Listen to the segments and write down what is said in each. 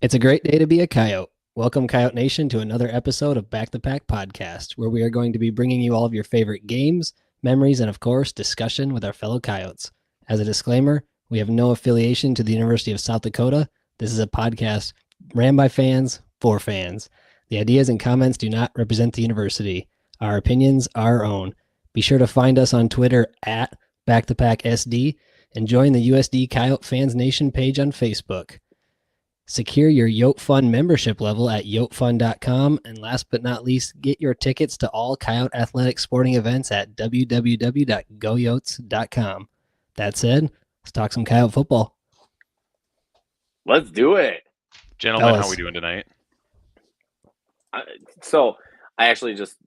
It's a great day to be a Coyote. Welcome, Coyote Nation, to another episode of Back the Pack Podcast, where we are going to be bringing you all of your favorite games, memories, and of course, discussion with our fellow Coyotes. As a disclaimer, we have no affiliation to the University of South Dakota. This is a podcast ran by fans for fans. The ideas and comments do not represent the university. Our opinions are our own. Be sure to find us on Twitter at BackThePackSD and join the USD Coyote Fans Nation page on Facebook. Secure your Yote Fund membership level at yotefund.com. And last but not least, get your tickets to all Coyote athletic sporting events at www.goyotes.com. That said, let's talk some Coyote football. Let's do it. Gentlemen, how are we doing tonight? So I actually just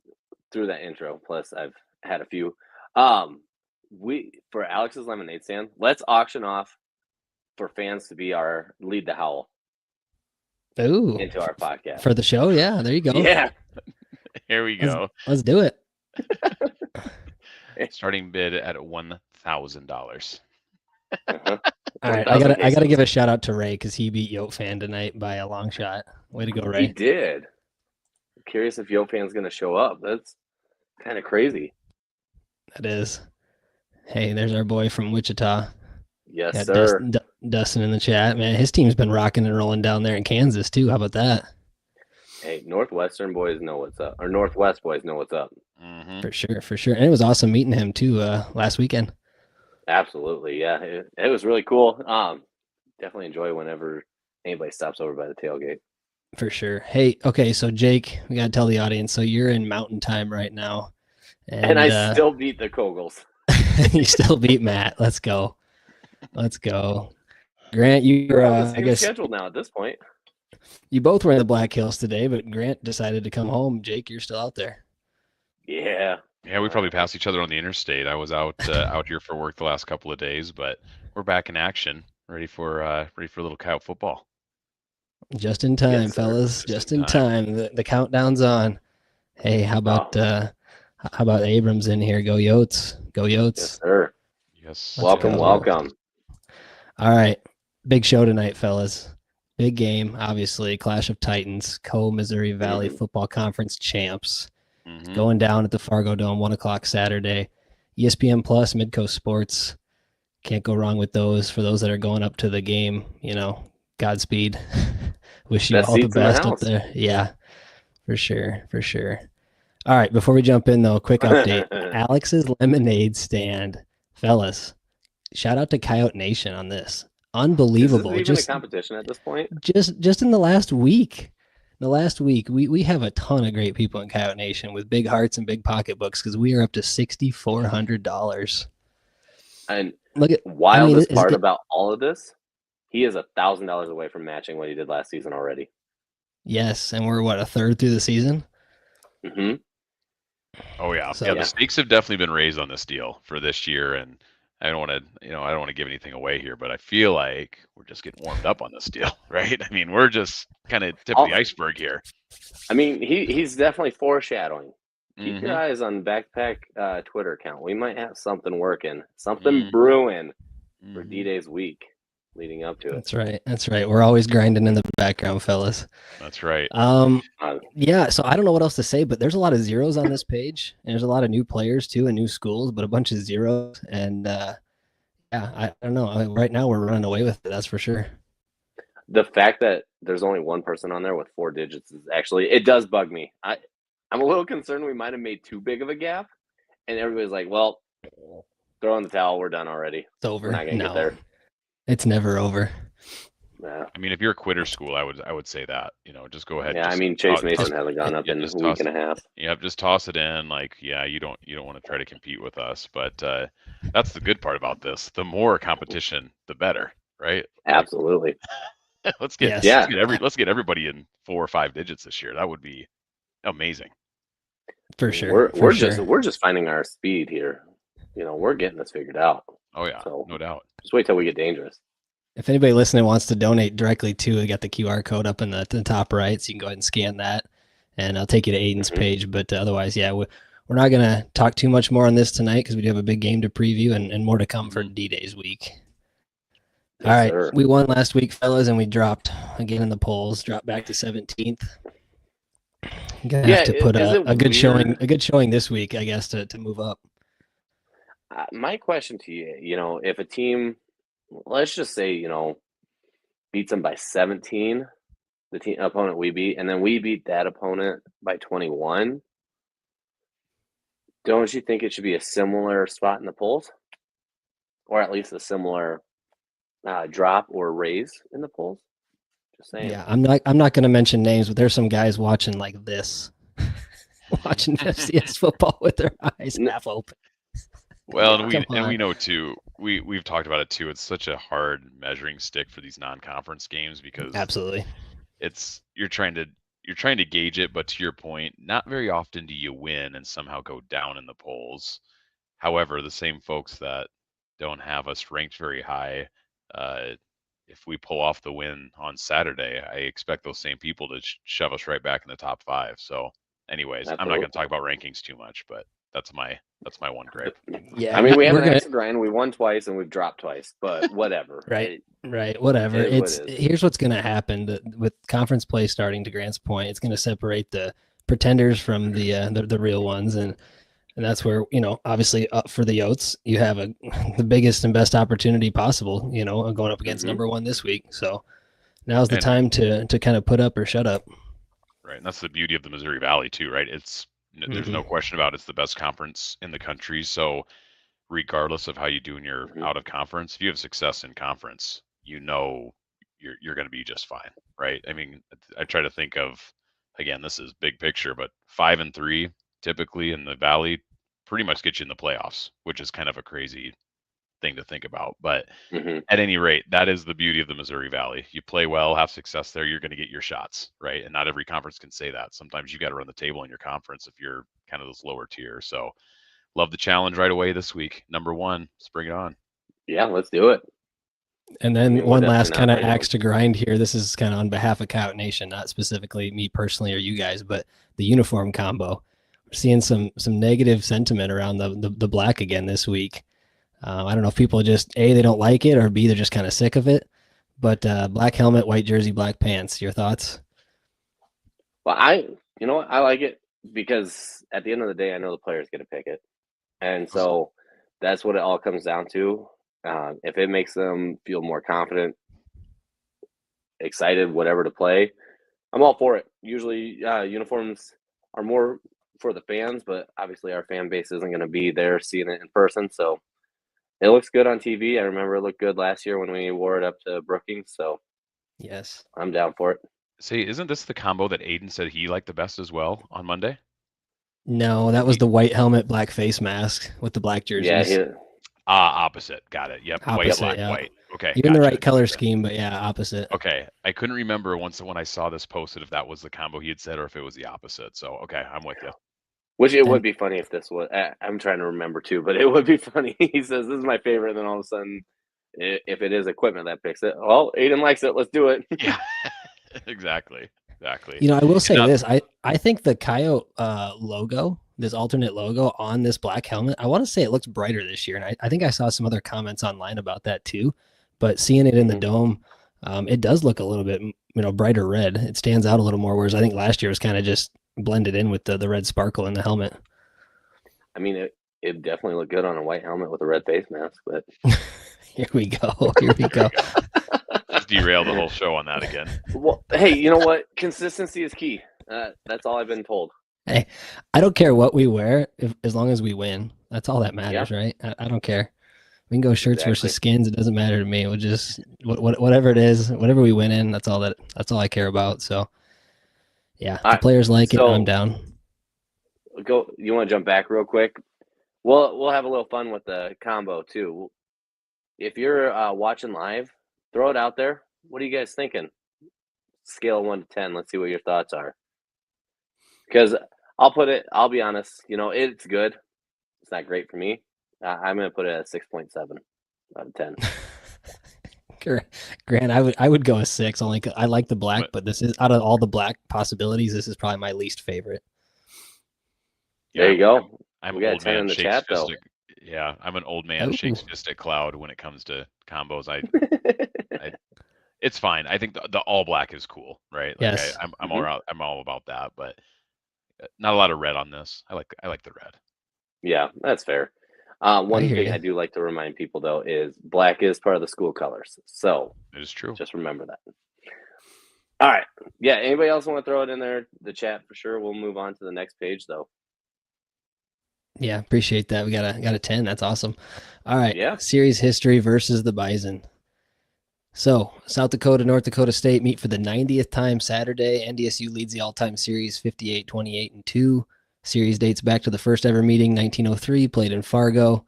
threw that intro. Plus, I've had a few. For Alex's Lemonade Stand, let's auction off for fans to be our lead the howl. Ooh, into our podcast for the show. Yeah, there you go. Yeah, here we go. Let's do it. Starting bid at $1,000. All right, I gotta give a shout out to Ray because he beat Yote Fan tonight by a long shot. Way to go, Ray! He did. I'm curious if Yote Fan's gonna show up. That's kind of crazy. That is. Hey, there's our boy from Wichita. Yes, sir. Dustin in the chat, man. His team's been rocking and rolling down there in Kansas too. How about that? Hey, Northwestern boys know what's up, or Northwest boys know what's up. Mm-hmm. For sure. And it was awesome meeting him too last weekend. Absolutely, yeah. It was really cool. Definitely enjoy whenever anybody stops over by the tailgate. For sure. Hey, okay, so Jake, we gotta tell the audience. So you're in Mountain Time right now, and I still beat the Kogels. You still beat Matt. Let's go. Grant, you're I guess scheduled now at this point. You both were in the Black Hills today, but Grant decided to come home. Jake, you're still out there. Yeah, we probably passed each other on the interstate. I was out here for work the last couple of days, but we're back in action, ready for a little Coyote football. Just in time, yes, fellas. Just in time. The countdown's on. Hey, how about Abrams in here? Go Yotes. Go Yotes. Yes, sir. Yes. Welcome. All right. Big show tonight, fellas. Big game, obviously. Clash of Titans, Co-Missouri Valley Football Conference champs. Going down at the Fargo Dome, 1 o'clock Saturday. ESPN Plus, Midcoast Sports. Can't go wrong with those. For those that are going up to the game, Godspeed. Wish you all the best up there. Yeah, for sure. All right, before we jump in, though, quick update. Alex's Lemonade Stand. Fellas, shout out to Coyote Nation on this. Unbelievable. This isn't even a competition at this point. Just in the last week. We have a ton of great people in Coyote Nation with big hearts and big pocketbooks because we are up to $6,400. And look at wildest part about all of this, he is $1,000 away from matching what he did last season already. Yes, and we're a third through the season? Mm-hmm. Oh yeah. So, the stakes have definitely been raised on this deal for this year, and I don't want to give anything away here, but I feel like we're just getting warmed up on this deal, right? I mean, we're just kind of tip of the iceberg here. I mean, he's definitely foreshadowing. Keep your eyes on Backpack Twitter account. We might have something working, something brewing for D-Day's week leading up to it. That's right. We're always grinding in the background, fellas. That's right. Yeah, so I don't know what else to say, but there's a lot of zeros on this page, and there's a lot of new players too and new schools, but a bunch of zeros. And I don't know. Right now we're running away with it, that's for sure. The fact that there's only one person on there with 4 digits is actually, it does bug me. I'm a little concerned we might have made too big of a gap, and everybody's like, well, throw in the towel, we're done already. It's over. We're not gonna get there. It's never over. Yeah. I mean, if you're a quitter school, I would say that, just go ahead. Yeah, I mean, Chase Mason hasn't gone up in a week and a half. Yeah, just toss it in. Like, yeah, you don't want to try to compete with us, but that's the good part about this. The more competition, the better, right? Absolutely. Let's get everybody in 4 or 5 digits this year. That would be amazing. For sure. We're just finding our speed here. We're getting this figured out. Oh yeah, so no doubt. Just wait till we get dangerous. If anybody listening wants to donate directly to, we got the QR code up in the top right, so you can go ahead and scan that, and I'll take you to Aiden's page. But otherwise, yeah, we're not going to talk too much more on this tonight because we do have a big game to preview and more to come for D-Day's week. All right, sir. we won last week, fellas, and we dropped again in the polls. Dropped back to 17th. I'm gonna have to put a good showing. A good showing this week, I guess, to move up. My question to you, if a team, let's just say, beats them by 17, the team opponent we beat, and then we beat that opponent by 21. Don't you think it should be a similar spot in the polls, or at least a similar drop or raise in the polls? Just saying. Yeah, I'm not going to mention names, but there's some guys watching like this, watching FCS football with their eyes half open. Well, and we know too. We've talked about it too. It's such a hard measuring stick for these non-conference games because absolutely, you're trying to gauge it, but to your point, not very often do you win and somehow go down in the polls. However, the same folks that don't have us ranked very high, if we pull off the win on Saturday, I expect those same people to shove us right back in the top 5. So, anyways, I'm not going to talk about rankings too much, but that's my one gripe. Yeah, I mean, we have an extra grind. We won twice and we've dropped twice, but whatever. Right. Whatever. Here's what's going to happen with conference play starting. To Grant's point, it's going to separate the pretenders from the real ones, and that's where obviously for the Yotes, you have the biggest and best opportunity possible. Going up against number 1 this week. So now's the time to kind of put up or shut up. Right, and that's the beauty of the Missouri Valley too, right? There's no question about it's the best conference in the country. So regardless of how you do in your out of conference, if you have success in conference, you're going to be just fine, right? I mean, I try to think of, again, this is big picture, but 5-3 typically in the Valley pretty much get you in the playoffs, which is kind of a crazy thing to think about. But at any rate, that is the beauty of the Missouri Valley. You play well, have success there, you're going to get your shots, right? And not every conference can say that. Sometimes you got to run the table in your conference if you're kind of this lower tier. So love the challenge right away this week. Number 1, let's bring it on. Yeah, let's do it. And then one last kind of axe to grind here. This is kind of on behalf of Coyote Nation, not specifically me personally or you guys, but the uniform combo. We're seeing some negative sentiment around the black again this week. I don't know if people just A, they don't like it, or B, they're just kind of sick of it. But black helmet, white jersey, black pants. Your thoughts? Well, I like it because at the end of the day, I know the players get to pick it, and so that's what it all comes down to. If it makes them feel more confident, excited, whatever to play, I'm all for it. Usually, uniforms are more for the fans, but obviously our fan base isn't going to be there seeing it in person, so. It looks good on TV. I remember it looked good last year when we wore it up to Brookings. So, yes, I'm down for it. See, isn't this the combo that Aiden said he liked the best as well on Monday? No, that was the white helmet, black face mask with the black jerseys. Yeah. Opposite. Got it. Yep. Opposite, white, black, white. Okay. You're in the right color scheme, but yeah, opposite. Okay. I couldn't remember when I saw this posted if that was the combo he had said or if it was the opposite. So, okay, I'm with you. Which it would be funny if this was. I'm trying to remember too, but it would be funny. He says this is my favorite, and then all of a sudden, if it is equipment that picks it, well, Aiden likes it. Let's do it. Yeah, exactly. I will say this: I think the Coyote logo, this alternate logo on this black helmet, I want to say it looks brighter this year, and I think I saw some other comments online about that too. But seeing it in the dome, it does look a little bit brighter red. It stands out a little more, whereas I think last year was kind of just blended in with the red sparkle in the helmet. I mean, it definitely looked good on a white helmet with a red face mask, but here we go. Just derail the whole show on that again. Well, hey, you know what? Consistency is key. That's all I've been told. Hey, I don't care what we wear as long as we win. That's all that matters, right? I don't care. We can go shirts versus skins. It doesn't matter to me. We'll just whatever it is, whatever we win in. That's all I care about. So. Yeah, the players like it. I'm down. You want to jump back real quick? We'll have a little fun with the combo too. If you're watching live, throw it out there. What are you guys thinking? Scale of 1 to 10. Let's see what your thoughts are. Because I'll be honest. It's good. It's not great for me. I'm going to put it at 6.7 out of 10. Grant, I would go a 6. Only I like the black, but this is out of all the black possibilities, this is probably my least favorite. There you go. I'm we got 10 in the chat though. Yeah, I'm an old man shakes fist at cloud when it comes to combos. It's fine. I think the all black is cool, right? Like Yes. I'm all about that, but not a lot of red on this. I like the red. Yeah, that's fair. One thing I do like to remind people though is black is part of the school colors, so it is true. Just remember that. All right, yeah. Anybody else want to throw it in there? The chat for sure. We'll move on to the next page though. Yeah, appreciate that. We got a 10. That's awesome. All right. Yeah. Series history versus the Bison. So South Dakota, North Dakota State meet for the 90th time Saturday. NDSU leads the all-time series 58-28-2. Series dates back to the first ever meeting, 1903, played in Fargo.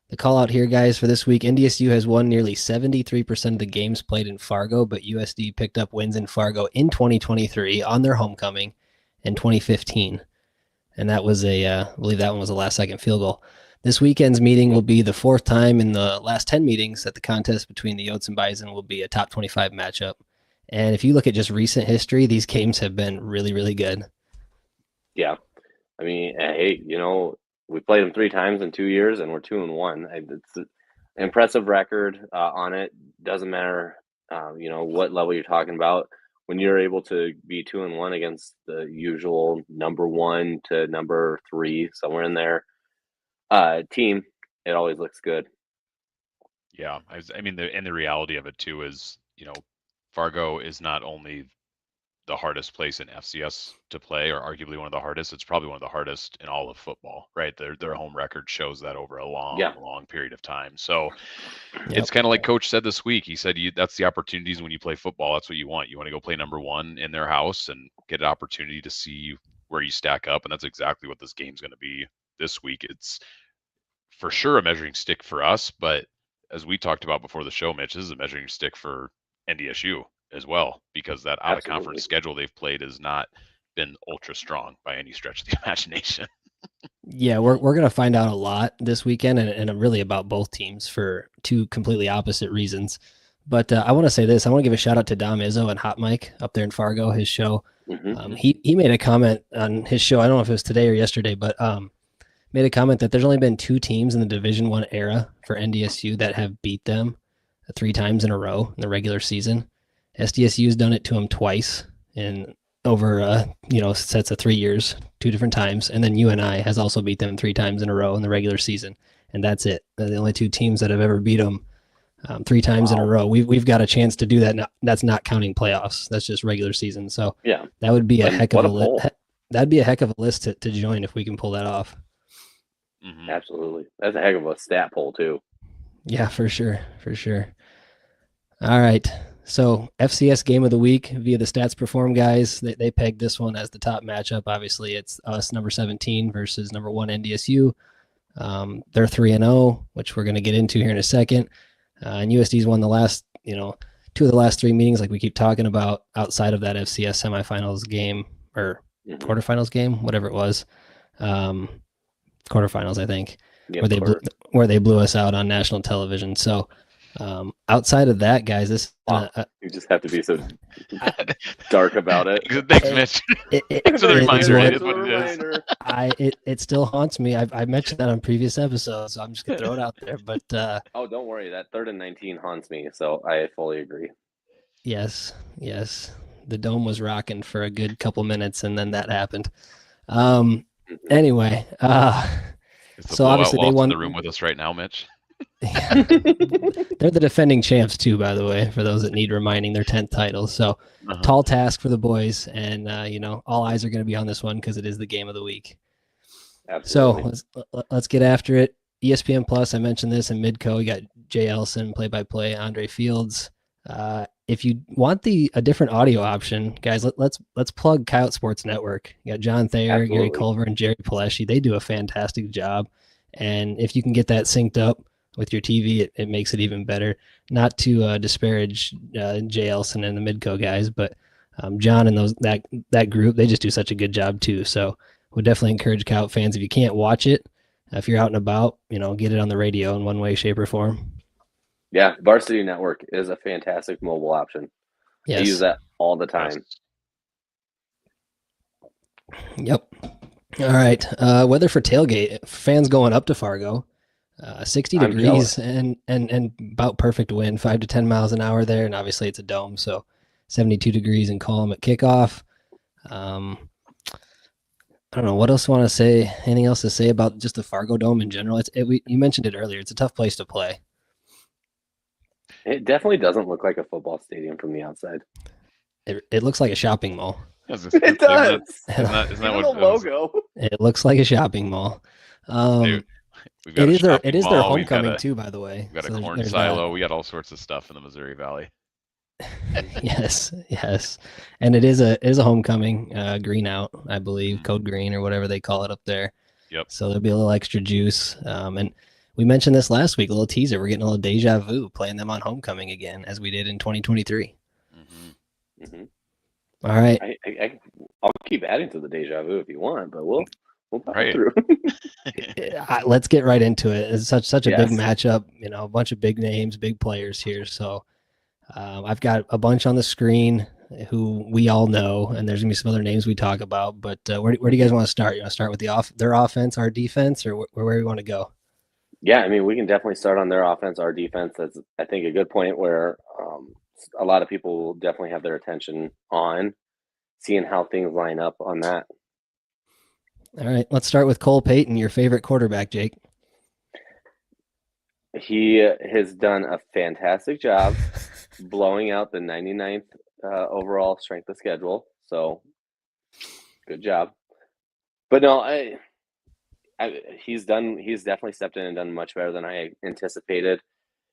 The call out here, guys, for this week, NDSU has won nearly 73% of the games played in Fargo, but USD picked up wins in Fargo in 2023 on their homecoming in 2015. And that was I believe that one was a last-second field goal. This weekend's meeting will be the fourth time in the last 10 meetings that the contest between the Yotes and Bison will be a top 25 matchup. And if you look at just recent history, these games have been really, really good. Yeah. I mean, hey, we played them 3 times in 2 years, and we're 2-1. It's an impressive record on it. Doesn't matter, what level you're talking about. When you're able to be 2-1 against the usual number 1 to number 3, somewhere in there, team, it always looks good. Yeah, I mean, the reality of it too is, Fargo is not only the hardest place in FCS to play, or arguably one of the hardest. It's probably one of the hardest in all of football, right? Their home record shows that over a long period of time. So it's kind of like Coach said this week. He said that's the opportunities when you play football. That's what you want. You want to go play number 1 in their house and get an opportunity to see where you stack up. And that's exactly what this game's going to be this week. It's for sure a measuring stick for us, but as we talked about before the show, Mitch, this is a measuring stick for NDSU as well, because that out of conference schedule they've played has not been ultra strong by any stretch of the imagination. Yeah, we're going to find out a lot this weekend, and really about both teams for 2 completely opposite reasons. But I want to say this. I want to give a shout out to Dom Izzo and Hot Mike up there in Fargo, his show. Mm-hmm. He made a comment on his show. I don't know if it was today or yesterday, but made a comment that there's only been 2 teams in the Division I era for NDSU that have beat them 3 times in a row in the regular season. SDSU's done it to them twice in over sets of 3 years, 2 different times, and then UNI has also beat them 3 times in a row in the regular season, and that's it. They're the only 2 teams that have ever beat them 3 times in a row. We've got a chance to do that. Now, that's not counting playoffs. That's just regular season. So yeah, that would be a heck of a list. That'd be a heck of a list to join if we can pull that off. Mm-hmm. Absolutely, that's a heck of a stat poll too. Yeah, for sure. All right. So FCS game of the week via the Stats Perform guys. They pegged this one as the top matchup. Obviously, it's us, number 17, versus number 1 NDSU. They're 3-0, which we're going to get into here in a second. And USD's won the last, 2 of the last 3 meetings, like we keep talking about, outside of that FCS semifinals game or quarterfinals game, whatever it was. Quarterfinals, I think, where they blew us out on national television. So outside of that, guys, you just have to be so dark about it. Thanks, Mitch. Thanks for the reminder. It still haunts me. I mentioned that on previous episodes, so I'm just gonna throw it out there. But don't worry, that 3rd and 19 haunts me, so I fully agree. Yes, the dome was rocking for a good couple minutes, and then that happened. Anyway, so obviously they won in the room with us right now, Mitch. They're the defending champs too, by the way, for those that need reminding, their 10th title. So tall task for the boys, and all eyes are going to be on this one because it is the game of the week. Absolutely. So let's get after it. ESPN Plus, I mentioned this in Midco. We got Jay Elson, play-by-play, Andre Fields. If you want a different audio option, guys, let's plug Coyote Sports Network. You got John Thayer, Gary Culver, and Jerry Paleshi. They do a fantastic job, and if you can get that synced up with your TV, it makes it even better. Not to disparage Jay Elson and the Midco guys, but John and that group, they just do such a good job too. So would definitely encourage Coyote fans, if you can't watch it, if you're out and about, get it on the radio in one way, shape, or form. Yeah, Varsity Network is a fantastic mobile option. Yes. I use that all the time. Yep. All right. Weather for tailgate. Fans going up to Fargo. 60 I'm degrees jealous. and about perfect wind, 5 to 10 miles an hour there. And obviously it's a dome, so 72 degrees and calm at kickoff. I don't know what else I want to say. Anything else to say about just the Fargo Dome in general? You mentioned it earlier. It's a tough place to play. It definitely doesn't look like a football stadium from the outside. It looks like a shopping mall. It does. Isn't that Even what the logo? It looks like a shopping mall. we've got a shopping it is their mall, homecoming too, by the way. We've got So a corn there's silo. that. We got all sorts of stuff in the Missouri Valley. Yes, and it is a homecoming green out, I believe, Mm. code green or whatever they call it up there. Yep. So there'll be a little extra juice. And we mentioned this last week, a little teaser. We're getting a little deja vu playing them on homecoming again, as we did in 2023. Mm-hmm. Mm-hmm. All right. I'll keep adding to the deja vu if you want, but we'll power Right. through. Let's get right into it. It's such a Yes. big matchup. You know, a bunch of big names, big players here. So I've got a bunch on the screen who we all know, and there's gonna be some other names we talk about. But where do you guys want to start? You want to start with their offense, our defense, or where do you want to go? Yeah, I mean, we can definitely start on their offense, our defense. That's, I think, a good point where a lot of people will definitely have their attention on seeing how things line up on that. All right, let's start with Cole Payton, your favorite quarterback, Jake. He has done a fantastic job blowing out the 99th overall strength of schedule. So, good job. But no, he's definitely stepped in and done much better than I anticipated.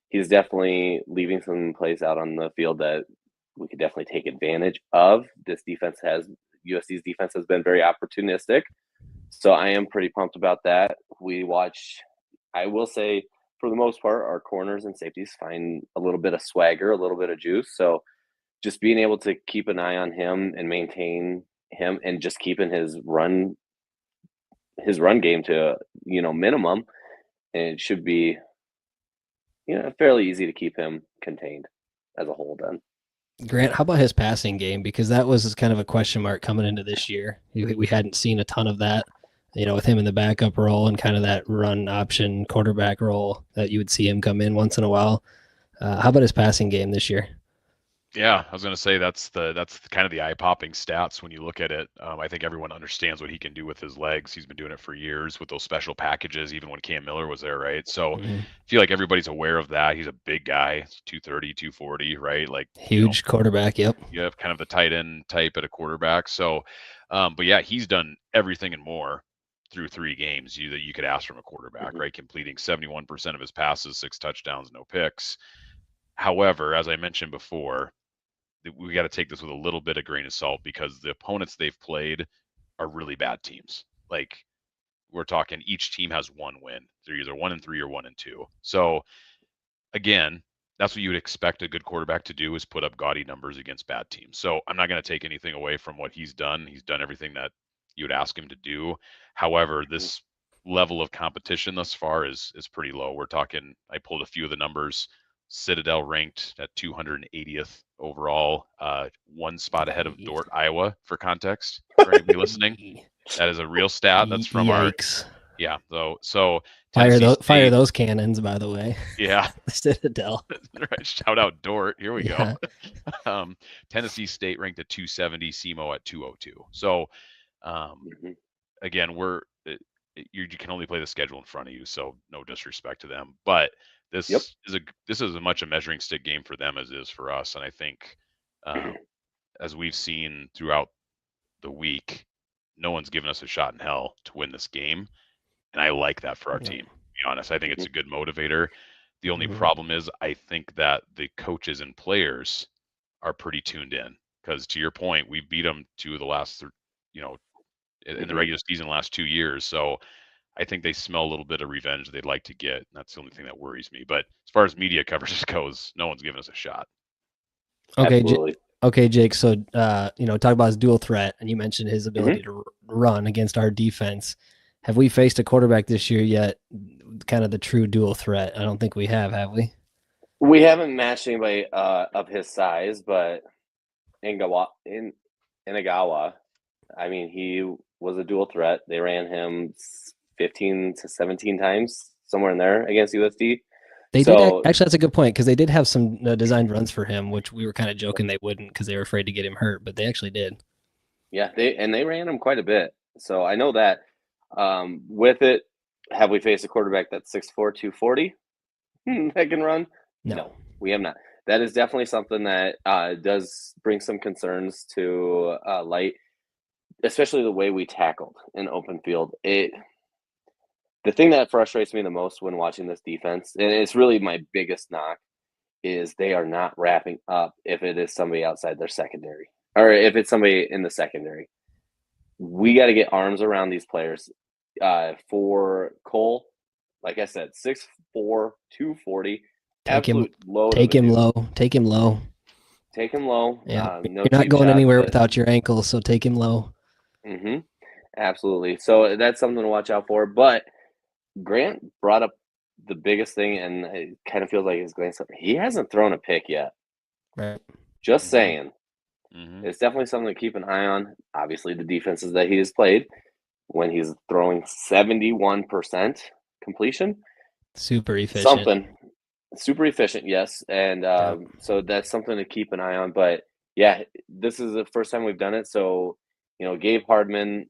He's definitely leaving some plays out on the field that we could definitely take advantage of. USC's defense has been very opportunistic. So I am pretty pumped about that. I will say, for the most part, our corners and safeties find a little bit of swagger, a little bit of juice. So just being able to keep an eye on him and maintain him and just keeping his run game to, minimum, and it should be, fairly easy to keep him contained as a whole then. Grant, how about his passing game? Because that was kind of a question mark coming into this year. We hadn't seen a ton of that, with him in the backup role and kind of that run option quarterback role that you would see him come in once in a while. How about his passing game this year? Yeah, I was going to say that's kind of the eye-popping stats when you look at it. I think everyone understands what he can do with his legs. He's been doing it for years with those special packages, even when Cam Miller was there, right? So I feel like everybody's aware of that. He's a big guy, 230, 240, right? Like huge quarterback. Yep. You have kind of the tight end type at a quarterback. So, but yeah, he's done everything and more through 3 games that you could ask from a quarterback, right? Completing 71% of his passes, 6 touchdowns, no picks. However, as I mentioned before, we got to take this with a little bit of grain of salt because the opponents they've played are really bad teams. Like we're talking each team has 1 win. They're either 1-3 or 1-2. So again, that's what you would expect a good quarterback to do is put up gaudy numbers against bad teams. So I'm not going to take anything away from what he's done. He's done everything that you would ask him to do. However, this level of competition thus far is pretty low. We're talking, I pulled a few of the numbers. Citadel ranked at 280th overall, 1 spot ahead of Dort, Iowa, for context. For anybody listening, that is a real stat. That's from Yikes. So fire those cannons, by the way. Yeah, Citadel. Right, shout out Dort. Here we go. Tennessee State ranked at 270, SEMO at 202. So again, you can only play the schedule in front of you, so no disrespect to them, but this is as much a measuring stick game for them as it is for us. And I think as we've seen throughout the week, no one's given us a shot in hell to win this game, and I like that for our team. To be honest, I think it's a good motivator. The only problem is I think that the coaches and players are pretty tuned in because, to your point, we beat them 2 of the last, in the regular season the last 2 years. So I think they smell a little bit of revenge they'd like to get. And that's the only thing that worries me. But as far as media coverage goes, no one's given us a shot. Okay. Okay, Jake. So, talk about his dual threat, and you mentioned his ability to run against our defense. Have we faced a quarterback this year yet, kind of the true dual threat? I don't think we have we? We haven't matched anybody of his size, but Inagawa, I mean, he was a dual threat. They ran him 15 to 17 times, somewhere in there against USD. They did actually. That's a good point because they did have some designed runs for him, which we were kind of joking they wouldn't because they were afraid to get him hurt, but they actually did. Yeah, they ran him quite a bit, so I know that. With it, have we faced a quarterback that's 6'4", 240 that can run? No, we have not. That is definitely something that does bring some concerns to light, especially the way we tackled in open field. The thing that frustrates me the most when watching this defense, and it's really my biggest knock, is they are not wrapping up if it is somebody outside their secondary or if it's somebody in the secondary. We got to get arms around these players. For Cole, like I said, 6'4", 240. Take him low. Take him low. Take him low. Yeah, you're not going anywhere without your ankles, so take him low. Mm-hmm. Absolutely. So that's something to watch out for. But Grant brought up the biggest thing, and it kind of feels like his glance up. He hasn't thrown a pick yet. Right. Just saying. Mm-hmm. It's definitely something to keep an eye on. Obviously, the defenses that he has played, when he's throwing 71% completion. Super efficient. Super efficient, yes. And so that's something to keep an eye on. But, yeah, this is the first time we've done it. So, Gabe Hardman,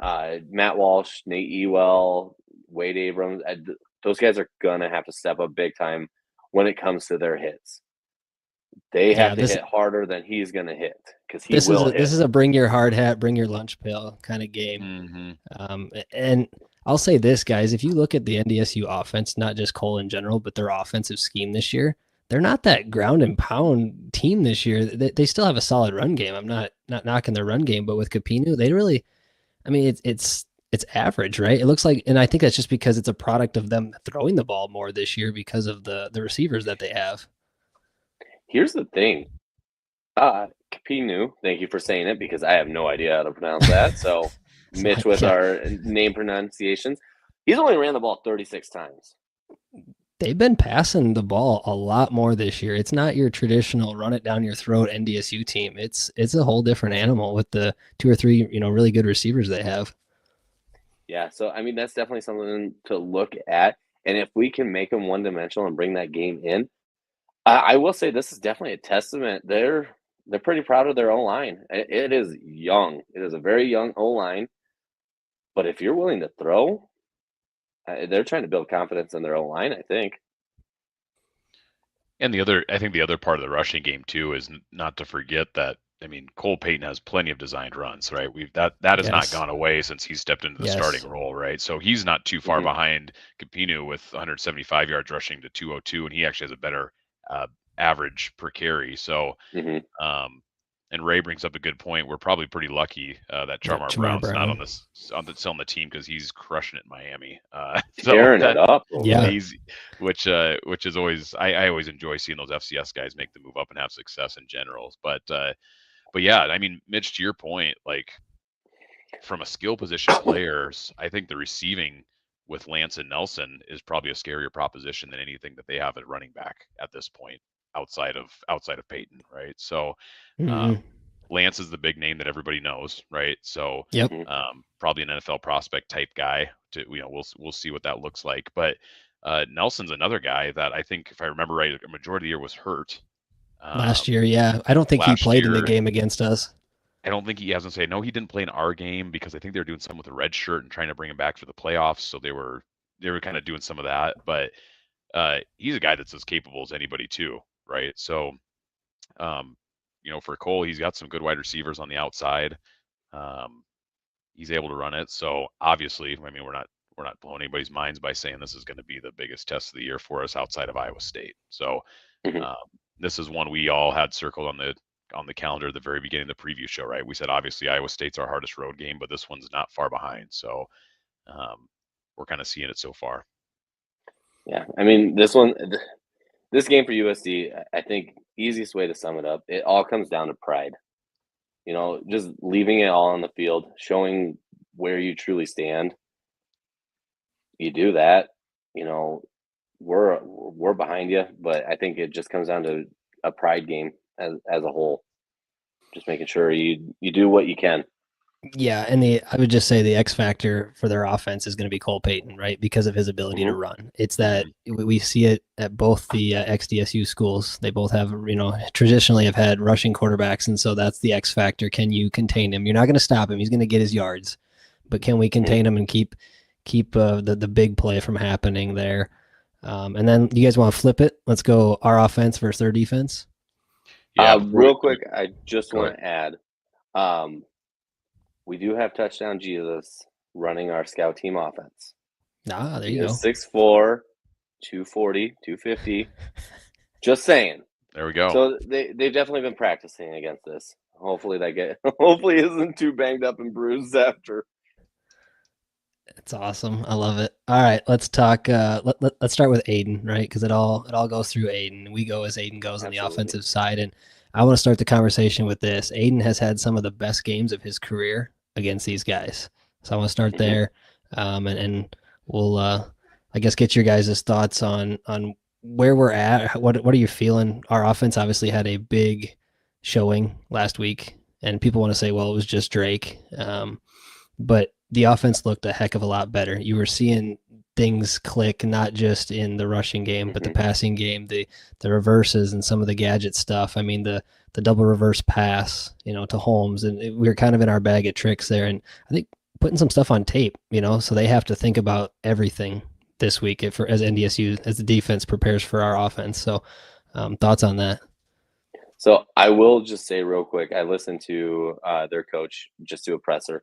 Matt Walsh, Nate Ewell, Wade Abrams, those guys are going to have to step up big time when it comes to their hits. They have to hit harder than he's going to hit because he will hit. This is a bring your hard hat, bring your lunch pail kind of game. Mm-hmm. And I'll say this, guys, if you look at the NDSU offense, not just Cole in general, but their offensive scheme this year, they're not that ground and pound team this year. They still have a solid run game. I'm not knocking their run game, but with Capinu, they really, I mean, it's average, right? It looks like, and I think that's just because it's a product of them throwing the ball more this year because of the receivers that they have. Here's the thing. Capinu, thank you for saying it because I have no idea how to pronounce that. So Mitch with our name pronunciations. He's only ran the ball 36 times. They've been passing the ball a lot more this year. It's not your traditional run it down your throat NDSU team. It's a whole different animal with the 2 or 3, really good receivers they have. Yeah, so I mean that's definitely something to look at. And if we can make them one-dimensional and bring that game in, I will say this is definitely a testament. They're pretty proud of their O-line. It is young. It is a very young O-line. But if you're willing to throw, they're trying to build confidence in their O-line, I think. And I think the other part of the rushing game too is not to forget that. I mean, Cole Payton has plenty of designed runs, right? That has not gone away since he stepped into the starting role, right? So he's not too far behind Capinu with 175 yards rushing to 202, and he actually has a better average per carry. So, and Ray brings up a good point. We're probably pretty lucky that Jamar Brown's not still on the team because he's crushing it in Miami. Tearing it up, which is always I always enjoy seeing those FCS guys make the move up and have success in general. But yeah, I mean, Mitch, to your point, like from a skill position players, I think the receiving with Lance and Nelson is probably a scarier proposition than anything that they have at running back at this point outside of Peyton, right? So Lance is the big name that everybody knows, right? So probably an NFL prospect type guy. We'll see what that looks like. But Nelson's another guy that I think, if I remember right, a majority of the year was hurt. Last year, yeah. I don't think he played in the game against us. I don't think he hasn't said no. He didn't play in our game because I think they were doing some with a red shirt and trying to bring him back for the playoffs. So they were kind of doing some of that. But he's a guy that's as capable as anybody too, right? So, for Cole, he's got some good wide receivers on the outside. He's able to run it. So obviously, I mean, we're not blowing anybody's minds by saying this is going to be the biggest test of the year for us outside of Iowa State. So this is one we all had circled on the calendar at the very beginning of the preview show, right? We said obviously Iowa State's our hardest road game, but this one's not far behind. So we're kind of seeing it so far. Yeah, I mean this game for USD, I think easiest way to sum it up, it all comes down to pride. Just leaving it all on the field, showing where you truly stand. You do that, we're behind you, but I think it just comes down to a pride game as a whole. Just making sure you do what you can. Yeah, and I would just say the X factor for their offense is going to be Cole Payton, right? Because of his ability to run. It's that we see it at both the XDSU schools. They both have, traditionally have had rushing quarterbacks, and so that's the X factor. Can you contain him? You're not going to stop him. He's going to get his yards, but can we contain him and keep the big play from happening there? And then you guys want to flip it? Let's go our offense versus their defense. Yeah. Real quick, I just want to add. We do have touchdown Jesus running our scout team offense. There you go. 6'4", 240, 250. Just saying. There we go. So they've definitely been practicing against this. Hopefully hopefully isn't too banged up and bruised after. It's awesome. I love it. All right, let's talk. Let's start with Aiden, right? Because it all goes through Aiden. We go as Aiden goes on the offensive side, and I want to start the conversation with this. Aiden has had some of the best games of his career against these guys, so I want to start there, and we'll, I guess, get your guys' thoughts on where we're at. What are you feeling? Our offense obviously had a big showing last week, and people want to say, well, it was just Drake, but the offense looked a heck of a lot better. You were seeing things click, not just in the rushing game, but the passing game, the reverses and some of the gadget stuff. I mean, the double reverse pass, to Holmes, and we were kind of in our bag of tricks there. And I think putting some stuff on tape, so they have to think about everything this week as NDSU, as the defense prepares for our offense. So thoughts on that? So I will just say real quick, I listened to their coach just do a presser,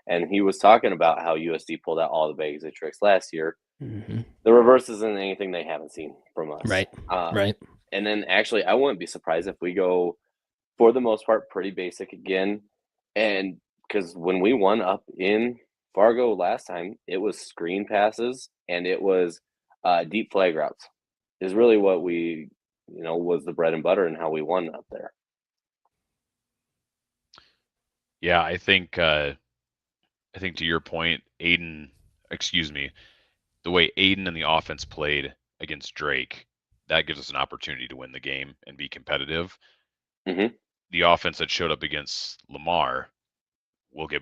and he was talking about how USD pulled out all the bags of tricks last year. The reverse isn't anything they haven't seen from us. Right. Right. And then actually, I wouldn't be surprised if we go, for the most part, pretty basic again. And because when we won up in Fargo last time, it was screen passes and it was deep flag routes. Is really what we, was the bread and butter and how we won up there. Yeah, I think to your point, the way Aiden and the offense played against Drake, that gives us an opportunity to win the game and be competitive. The offense that showed up against Lamar will get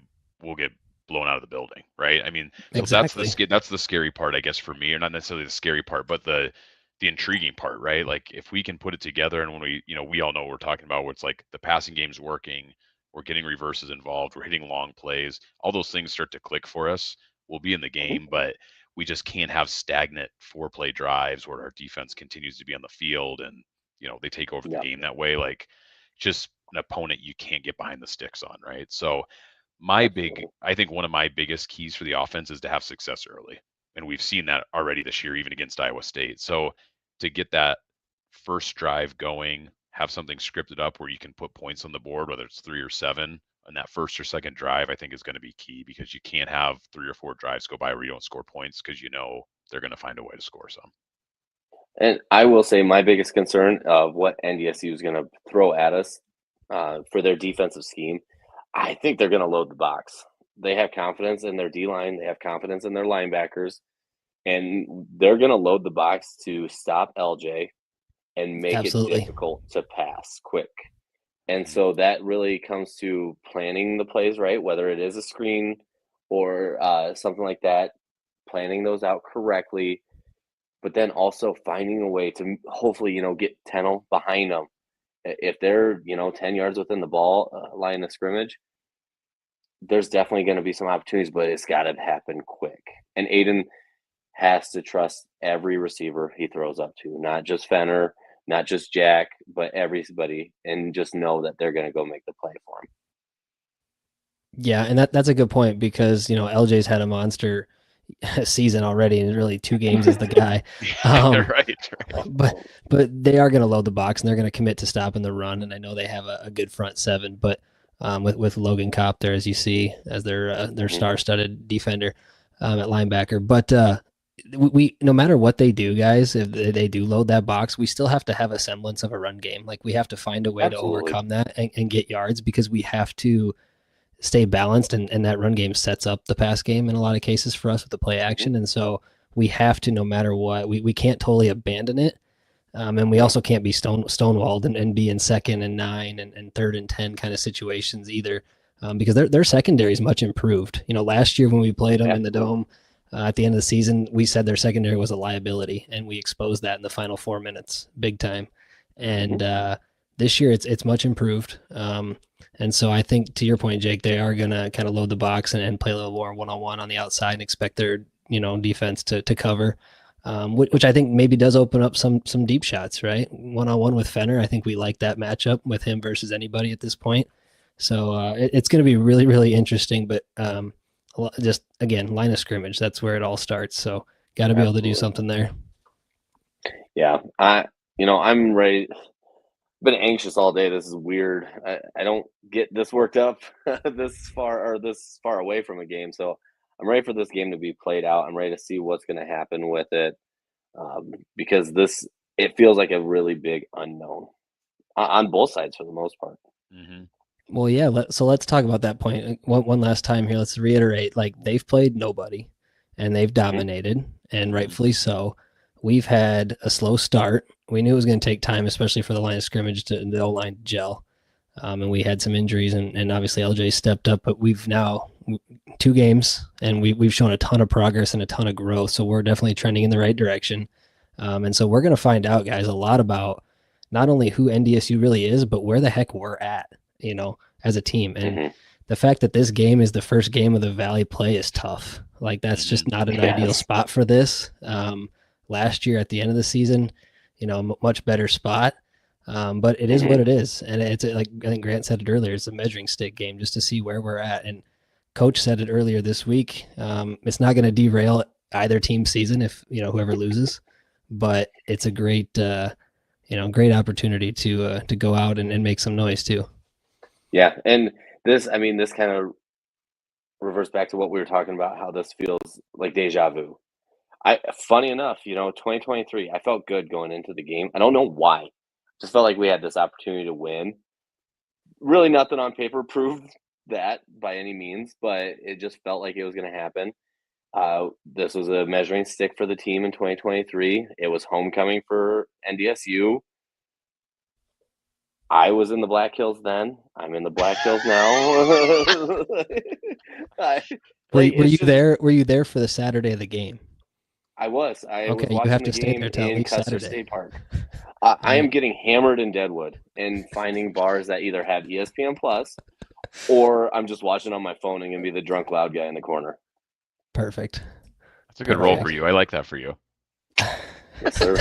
blown out of the building, right? I mean, exactly. That's the scary part, I guess, for me, or not necessarily the scary part, but the intriguing part, right? Like if we can put it together, and when we all know what we're talking about, where it's like the passing game's working, we're getting reverses involved, we're hitting long plays, all those things start to click for us, we'll be in the game. But we just can't have stagnant 4-play drives where our defense continues to be on the field and they take over the game that way. Like just an opponent you can't get behind the sticks on, right? So I think one of my biggest keys for the offense is to have success early, and we've seen that already this year, even against Iowa State. So to get that first drive going, have something scripted up where you can put points on the board, whether it's 3 or 7, on that first or second drive, I think is going to be key, because you can't have 3 or 4 drives go by where you don't score points, because they're going to find a way to score some. And I will say my biggest concern of what NDSU is going to throw at us for their defensive scheme, I think they're going to load the box. They have confidence in their D-line. They have confidence in their linebackers. And they're going to load the box to stop LJ and make it difficult to pass quick. And so that really comes to planning the plays, right? Whether it is a screen or something like that, planning those out correctly, but then also finding a way to hopefully, get Tennell behind them. If they're, 10 yards within the ball line of scrimmage, there's definitely going to be some opportunities, but it's got to happen quick. And Aiden has to trust every receiver he throws up to, not just Fenner, not just Jack, but everybody, and just know that they're going to go make the play for him. Yeah, and that's a good point, because LJ's had a monster season already, and really 2 games is the guy. Right. But they are going to load the box, and they're going to commit to stopping the run. And I know they have a good front 7, but with Logan Kopp there, as you see, as their star-studded defender at linebacker. But we no matter what they do, guys, if they do load that box, we still have to have a semblance of a run game. Like we have to find a way to overcome that and get yards, because we have to stay balanced, and that run game sets up the pass game in a lot of cases for us with the play action. And so we have to, no matter what, we can't totally abandon it. And we also can't be stonewalled and be in 2nd and 9 and 3rd and 10 kind of situations either. because their secondary is much improved. Last year when we played them in the Dome at the end of the season, we said their secondary was a liability, and we exposed that in the final 4 minutes, big time. And this year it's much improved. And so I think, to your point, Jake, they are going to kind of load the box and play a little more one-on-one on the outside and expect their defense to cover, which I think maybe does open up some deep shots, right? One-on-one with Fenner. I think we like that matchup with him versus anybody at this point. So it's going to be really, really interesting. But just, again, line of scrimmage, that's where it all starts. So got to be able to do something there. Yeah, I'm ready. Been anxious all day. This is weird. I don't get this worked up this far away from a game. So I'm ready for this game to be played out. I'm ready to see what's going to happen with it, because it feels like a really big unknown on both sides for the most part. Mm-hmm. Well, yeah. So let's talk about that point one last time here. Let's reiterate: like, they've played nobody, and they've dominated, and rightfully so. We've had a slow start. We knew it was going to take time, especially for the line of scrimmage to the O-line to gel. And we had some injuries, and obviously LJ stepped up. But we've now 2 games, and we've shown a ton of progress and a ton of growth. So we're definitely trending in the right direction. And so we're going to find out, guys, a lot about not only who NDSU really is, but where the heck we're at, as a team. And the fact that this game is the first game of the Valley play is tough. Like, that's just not an ideal spot for this. Last year at the end of the season, much better spot. But it is what it is. And it's like, I think Grant said it earlier, it's a measuring stick game just to see where we're at. And Coach said it earlier this week. It's not going to derail either team's season if, whoever loses, but it's a great, great opportunity to go out and make some noise too. Yeah. And this kind of reverts back to what we were talking about, how this feels like deja vu. Funny enough, 2023, I felt good going into the game. I don't know why. Just felt like we had this opportunity to win. Really nothing on paper proved that by any means, but it just felt like it was going to happen. This was a measuring stick for the team in 2023. It was homecoming for NDSU. I was in the Black Hills then. I'm in the Black Hills now. Were you there? Were you there for the Saturday of the game? I was. I was Okay, watching you have the to stay game there till at in least Custer Saturday. State Park. I am getting hammered in Deadwood and finding bars that either have ESPN Plus, or I'm just watching on my phone and gonna be the drunk loud guy in the corner. Perfect. That's a good role for you. I like that for you. Yes, sir.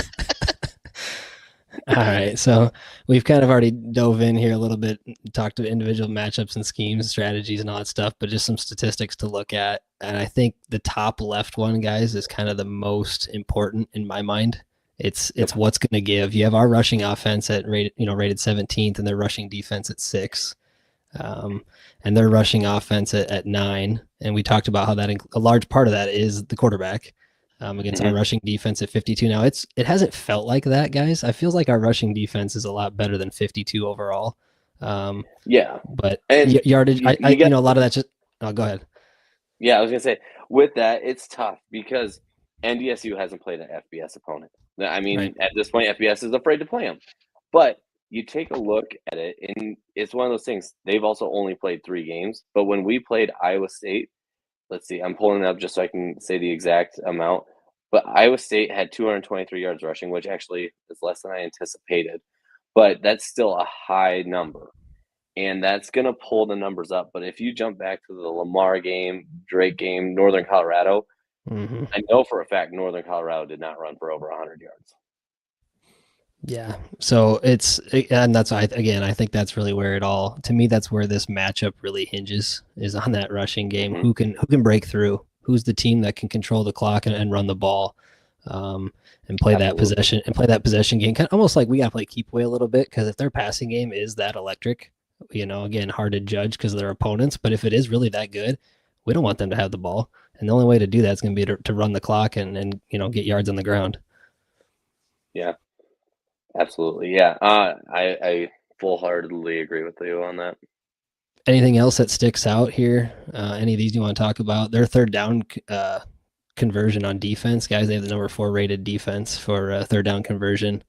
All right, so we've kind of already dove in here a little bit, talked to individual matchups and schemes, strategies, and all that stuff, but just some statistics to look at. And I think the top left one, guys, is kind of the most important in my mind. It's what's going to give. You have our rushing offense at rated 17th, and their rushing defense at 6, and their rushing offense at 9. And we talked about how that a large part of that is the quarterback. Against our rushing defense at 52. Now it hasn't felt like that, guys. I feel like our rushing defense is a lot better than 52 overall. But yardage, a lot of that just. Oh, go ahead. Yeah, I was gonna say with that, it's tough because NDSU hasn't played an FBS opponent. I mean, right. At this point, FBS is afraid to play them. But you take a look at it, and it's one of those things. They've also only played 3 games. But when we played Iowa State, let's see, I'm pulling it up just so I can say the exact amount. But Iowa State had 223 yards rushing, which actually is less than I anticipated. But that's still a high number. And that's going to pull the numbers up. But if you jump back to the Lamar game, Drake game, Northern Colorado, I know for a fact Northern Colorado did not run for over 100 yards. Yeah. So and that's, I think that's really where to me, that's where this matchup really hinges, is on that rushing game. Who can break through? Who's the team that can control the clock and run the ball, and play that possession game? Kind of almost like we got to play keep away a little bit, because if their passing game is that electric, again, hard to judge because of their opponents. But if it is really that good, we don't want them to have the ball. And the only way to do that is going to be to run the clock and get yards on the ground. Yeah, absolutely. Yeah, I full-heartedly agree with you on that. Anything else that sticks out here? Any of these you want to talk about? Their third down conversion on defense, guys. They have the number 4 rated defense for third down conversion,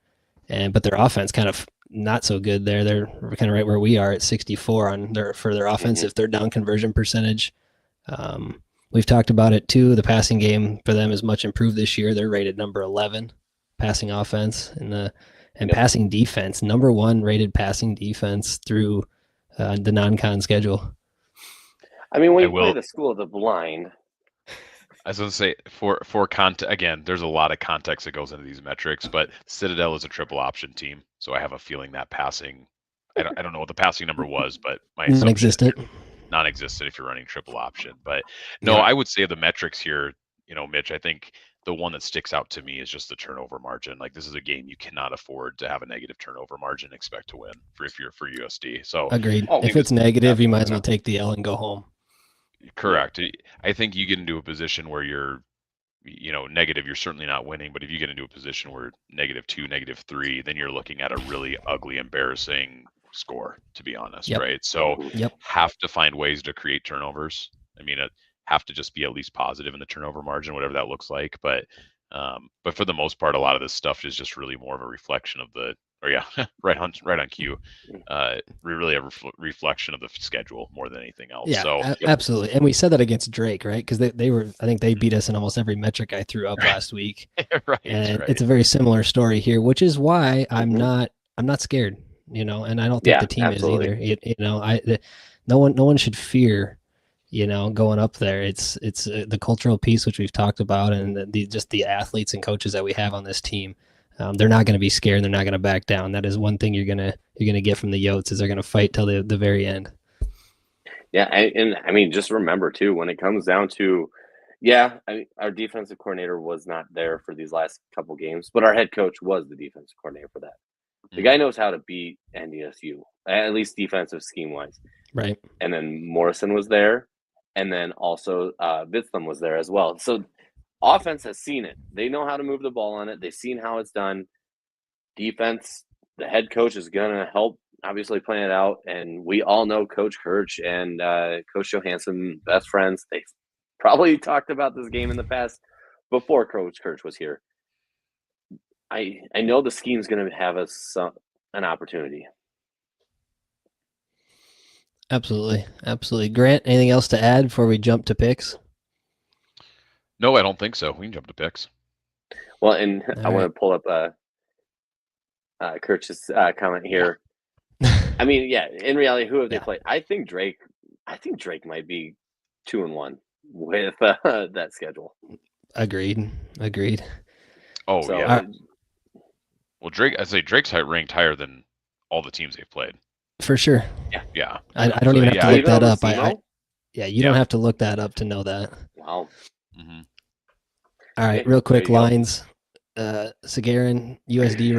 but their offense kind of not so good there. They're kind of right where we are at 64 for their offensive third down conversion percentage. We've talked about it too. The passing game for them is much improved this year. They're rated number 11 passing offense and passing defense, number 1 rated passing defense through the non-con schedule. I mean, when you play the school of the blind. I was going to say, for context, again, there's a lot of context that goes into these metrics, but Citadel is a triple option team, so I have a feeling that passing, I don't know what the passing number was, but my non-existent if you're running triple option. But no, I would say the metrics here, Mitch, I think the one that sticks out to me is just the turnover margin. Like, this is a game you cannot afford to have a negative turnover margin and expect to win for USD. So agreed. If it's negative, you might as well take the L and go home. Correct. I think you get into a position where you're, negative, you're certainly not winning. But if you get into a position where -2, -3, then you're looking at a really ugly, embarrassing score, to be honest, right? So have to find ways to create turnovers. I mean, have to just be at least positive in the turnover margin, whatever that looks like. But for the most part, a lot of this stuff is just really more of a reflection of right on cue. Really a reflection of the schedule more than anything else. Yeah, so absolutely. And we said that against Drake, right? Because I think they beat us in almost every metric I threw up last week. And it's a very similar story here, which is why I'm not scared, and I don't think the team is either. No one should fear, going up there. It's the cultural piece, which we've talked about, and just the athletes and coaches that we have on this team. They're not going to be scared. They're not going to back down. That is one thing you're gonna get from the Yotes, is they're going to fight till the very end. Yeah, and I mean, just remember too, when it comes down to, our defensive coordinator was not there for these last couple games, but our head coach was the defensive coordinator for that. The guy knows how to beat NDSU, at least defensive scheme wise. Right. And then Morrison was there, and then also Bitslam was there as well. So offense has seen it. They know how to move the ball on it. They've seen how it's done. Defense, the head coach is going to help, obviously, plan it out. And we all know Coach Kirch and Coach Johansson, best friends. They probably talked about this game in the past before Coach Kirch was here. I know the scheme's going to have us an opportunity. Absolutely. Grant, anything else to add before we jump to picks? No, I don't think so. We can jump to picks. Well, and I want to pull up Kirch's comment here. I mean, in reality, who have they played? I think Drake might be 2-1 with that schedule. Agreed. Oh, so, yeah. Well, Drake's ranked higher than all the teams they've played. For sure. Yeah. I don't even have to look that up. You don't have to look that up to know that. Wow. Mm-hmm. All right, real quick lines. Sagarin, USD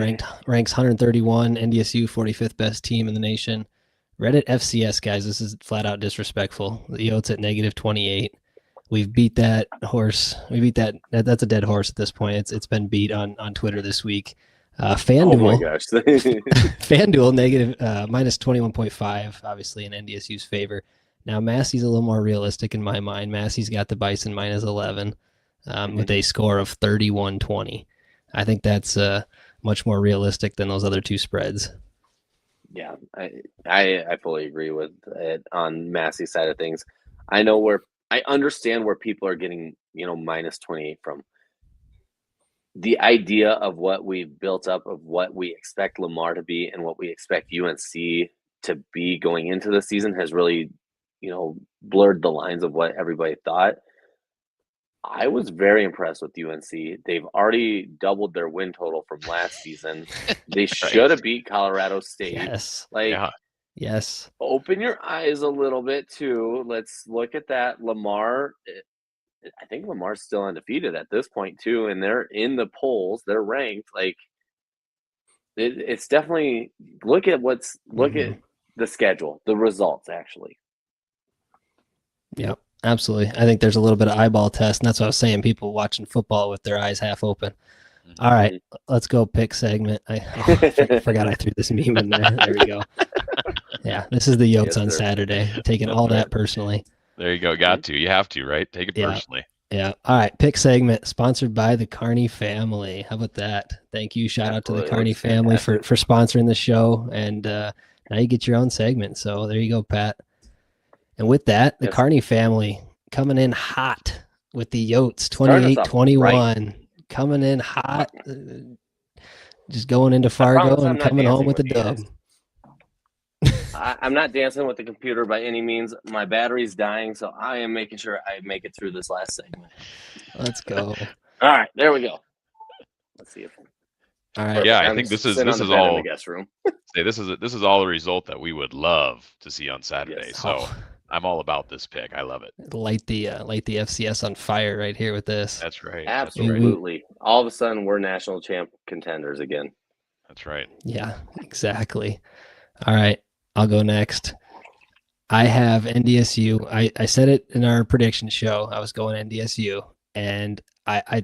ranks 131, NDSU 45th best team in the nation. Reddit FCS, guys, this is flat out disrespectful. The Yotes at -28. We've beat that horse. That's a dead horse at this point. It's been beat on Twitter this week. FanDuel. Oh my gosh. FanDuel -21.5, obviously in NDSU's favor. Now Massey's a little more realistic in my mind. Massey's got the Bison -11 with a score of 31-20. I think that's much more realistic than those other two spreads. Yeah, I fully agree with it on Massey's side of things. I understand where people are getting, -28 from. The idea of what we've built up, of what we expect Lamar to be and what we expect UNC to be going into the season has really, blurred the lines of what everybody thought. I was very impressed with UNC. They've already doubled their win total from last season. They should have beat Colorado State. Yes. Yes. Open your eyes a little bit too. Let's look at that. Lamar, I think Lamar's still undefeated at this point too, and they're in the polls. They're ranked. It's definitely look at the schedule, the results actually. Yep. Absolutely. I think there's a little bit of eyeball test, and that's what I was saying, people watching football with their eyes half open. All right, let's go pick segment. I forgot I threw this meme in there. There we go. Yeah, this is the Yotes on Saturday. Taking all that personally. There you go. Got to. You have to, right? Take it personally. Yeah. All right. Pick segment sponsored by the Carney family. How about that? Thank you. Shout out to the Carney family for sponsoring the show. And now you get your own segment. So there you go, Pat. And with that, the Carney family coming in hot with the Yotes 28-21. Right. Coming in hot. Just going into Fargo and coming home with the dub. I'm not dancing with the computer by any means. My battery's dying, so I am making sure I make it through this last segment. Let's go. All right, there we go. Let's see if. All right. Yeah, I think this is all. In the guest room. This is all the result that we would love to see on Saturday. Yes. So I'm all about this pick. I love it. Light the FCS on fire right here with this. That's right. Absolutely. All of a sudden, we're national champ contenders again. That's right. Yeah, exactly. All right. I'll go next. I have NDSU. I said it in our prediction show. I was going NDSU, and I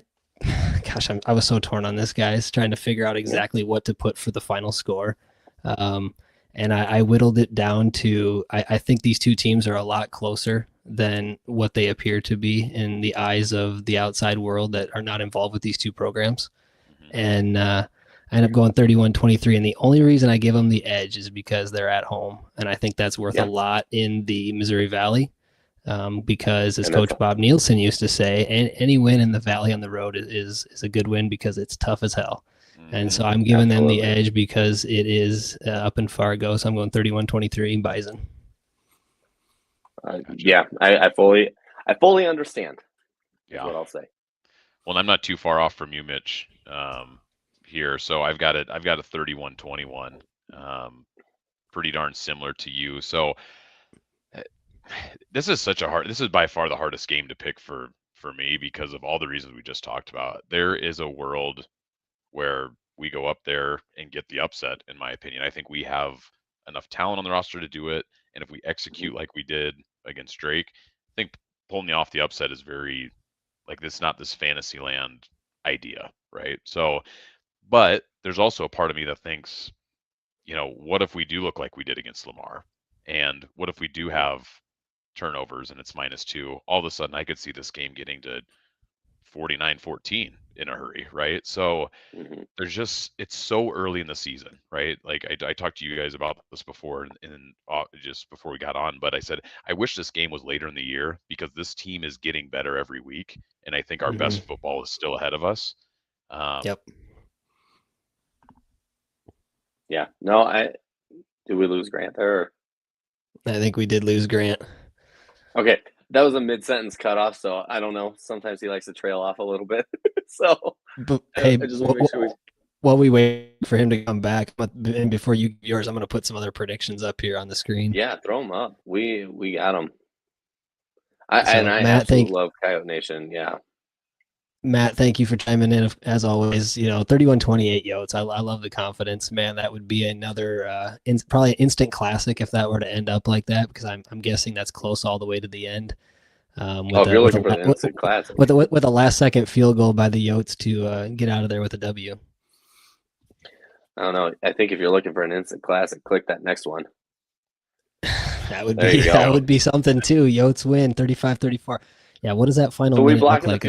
was so torn on this, guys, trying to figure out exactly what to put for the final score. And I whittled it down to I think these two teams are a lot closer than what they appear to be in the eyes of the outside world that are not involved with these two programs. And I end up going 31-23, and the only reason I give them the edge is because they're at home, and I think that's worth a lot in the Missouri Valley because, as Coach Bob Nielsen used to say, any win in the Valley on the road is a good win because it's tough as hell. And so I'm giving them the edge because it is up in Fargo, so I'm going 31-23 Bison. I fully understand. Yeah, what I'll say. Well, I'm not too far off from you, Mitch. Here, so I've got a 31-21, pretty darn similar to you. So this is by far the hardest game to pick for me because of all the reasons we just talked about. There is a world where we go up there and get the upset, in my opinion. I think we have enough talent on the roster to do it, and if we execute like we did against Drake, I think pulling off the upset is very it's not this fantasy land idea, right? So. But there's also a part of me that thinks, what if we do look like we did against Lamar? And what if we do have turnovers and it's -2? All of a sudden, I could see this game getting to 49-14 in a hurry, right? So it's so early in the season, right? Like I talked to you guys about this before and just before we got on, but I said, I wish this game was later in the year because this team is getting better every week. And I think our best football is still ahead of us. Yep. Yeah. No, did we lose Grant there? Or? I think we did lose Grant. Okay. That was a mid-sentence cutoff, so I don't know. Sometimes he likes to trail off a little bit. So but, hey, I just want to make sure while we wait for him to come back, and before you yours, I'm going to put some other predictions up here on the screen. Yeah, throw them up. We got them. I absolutely love Coyote Nation. Yeah. Matt, thank you for chiming in as always. 31-28 Yotes. I love the confidence, man. That would be another probably an instant classic if that were to end up like that, because I'm guessing that's close all the way to the end. If you're looking for the instant classic, with a last second field goal by the Yotes to get out of there with a W. I don't know. I think if you're looking for an instant classic, click that next one. That would be something too. Yotes win 35-34. Yeah, what does that final minute look like?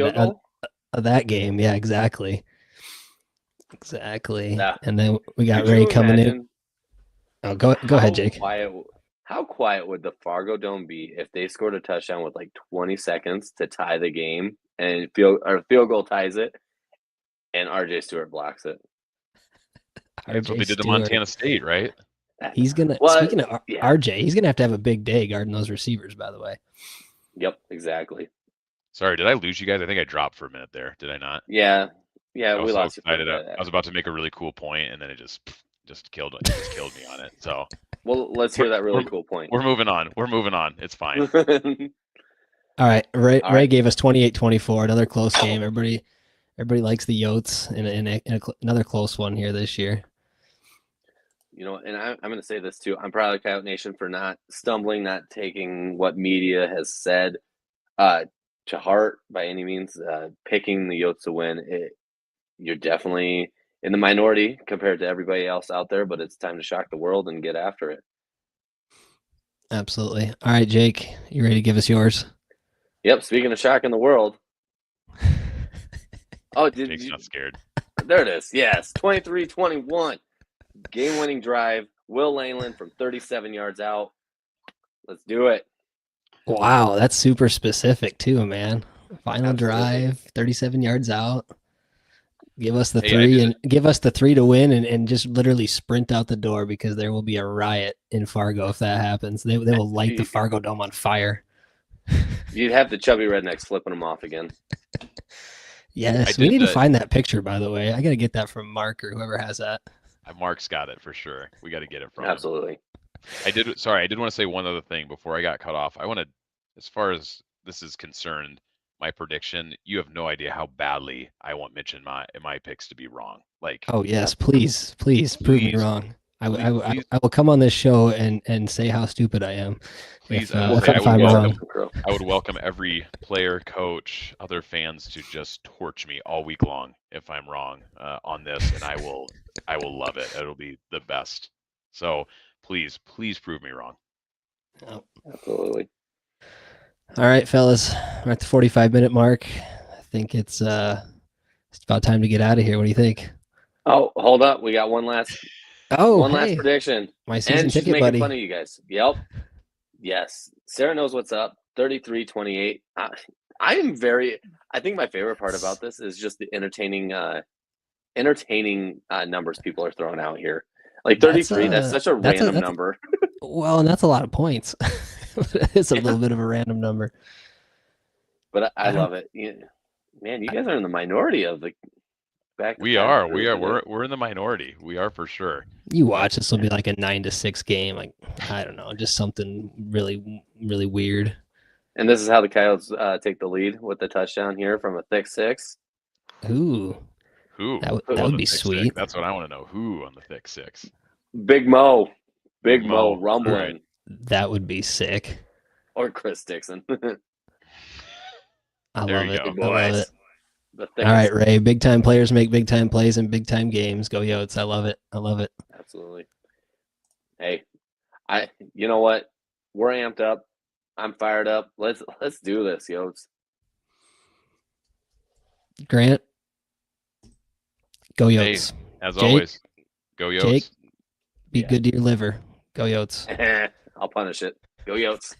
Of that game, yeah, exactly. Yeah. And then we got Ray coming in. Oh, go ahead, Jake. How quiet would the Fargo Dome be if they scored a touchdown with 20 seconds to tie the game and field goal ties it, and RJ Stewart blocks it? That's what they did to Montana State, right? He's gonna. Speaking of RJ, he's gonna have to have a big day guarding those receivers. By the way. Yep, exactly. Sorry, did I lose you guys? I think I dropped for a minute there. Did I not? Yeah, we lost you. I was about to make a really cool point, and then it just killed me on it. So, well, let's hear that really cool point. We're moving on. It's fine. All right, Ray gave us 28-24, another close game. Everybody likes the Yotes in another close one here this year. And I'm going to say this too. I'm proud of Coyote Nation for not stumbling, not taking what media has said to heart by any means. Picking the Yotes to win, you're definitely in the minority compared to everybody else out there, but it's time to shock the world and get after it. Absolutely. All right, Jake, you ready to give us yours? Yep. Speaking of shocking the world, Oh, did Jake's you? not scared. There it is. Yes, 23-21. Game-winning drive. Will Langland from 37 yards out. Let's do it. Wow, that's super specific too, man. Final Absolutely. drive, 37 yards out. Give us the Hey, three and give us the 3 to win and just literally sprint out the door because there will be a riot in Fargo if that happens. They will light the Fargo Dome on fire. You'd have the chubby rednecks flipping them off again. Yes, we need to find that picture, by the way. I got to get that from Mark or whoever has that. Mark's got it for sure. We got to get it from Absolutely. him. I did want to say one other thing before I got cut off. I want to, as far as this is concerned, my prediction, you have no idea how badly I want Mitch and my picks to be wrong. Like, oh yes, please prove me wrong. I will come on this show and say how stupid I am. Please, if I'm wrong. I would welcome every player, coach, other fans to just torch me all week long if I'm wrong on this, and I will love it. It'll be the best. So please prove me wrong. Oh. Absolutely. All right, fellas, we're at the 45-minute mark. I think it's about time to get out of here. What do you think? Oh, hold up. We got one last last prediction. My season and she's ticket making buddy. fun of you guys. Yep. Yes. Sarah knows what's up. 33-28. I think my favorite part about this is just the entertaining numbers people are throwing out here. Like 33, that's such a random number. Well, and that's a lot of points. It's a little bit of a random number. But I love it. Man, you guys are in the minority of the back. We are. We're in the minority. We are for sure. You watch, this will be like a 9-6 game. Like, I don't know, just something really, really weird. And this is how the Coyotes take the lead with the touchdown here from a thick 6. Ooh. Who? That would be sweet. 6? That's what I want to know. Who on the thick 6? Big Mo rumbling. Right. That would be sick. Or Chris Dixon. I love it. I love it. All right, Ray. Big time players make big time plays in big time games. Go Yotes. I love it. Absolutely. Hey, you know what? We're amped up. I'm fired up. Let's do this, Yotes. Grant. Go Yotes. Hey, as always, go Yotes. Jake, be good to your liver. Go Yotes. I'll punish it. Go Yotes.